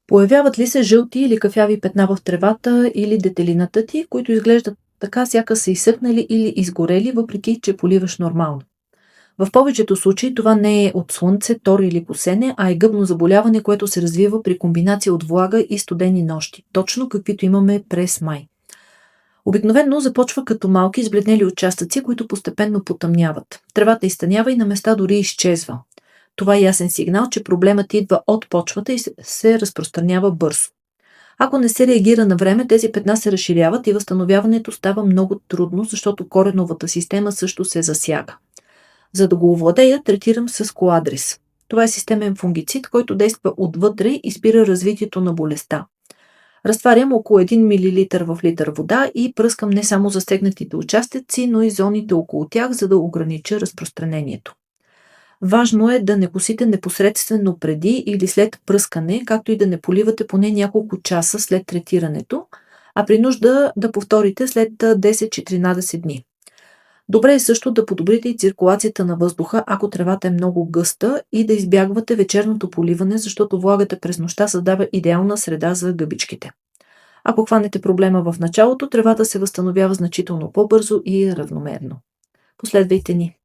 Появяват ли се жълти или кафяви петна в тревата или детелината ти, които изглеждат така, сякаш са изсъхнали или изгорели, въпреки че поливаш нормално? В повечето случаи това не е от слънце, тор или косене, а е гъбно заболяване, което се развива при комбинация от влага и студени нощи, точно каквито имаме през май. Обикновено започва като малки избледнели участъци, които постепенно потъмняват. Тревата изтънява и на места дори изчезва. Това е ясен сигнал, че проблемът идва от почвата и се разпространява бързо. Ако не се реагира на време, тези петна се разширяват и възстановяването става много трудно, защото кореновата система също се засяга. За да го овладея, третирам с коадрис. Това е системен фунгицид, който действа отвътре и спира развитието на болестта. Разтварям около 1 мл в литър вода и пръскам не само засегнатите участъци, но и зоните около тях, за да огранича разпространението. Важно е да не косите непосредствено преди или след пръскане, както и да не поливате поне няколко часа след третирането, а при нужда да повторите след 10-14 дни. Добре е също да подобрите и циркулацията на въздуха, ако тревата е много гъста, и да избягвате вечерното поливане, защото влагата през нощта създава идеална среда за гъбичките. Ако хванете проблема в началото, тревата се възстановява значително по-бързо и равномерно. Последвайте ни!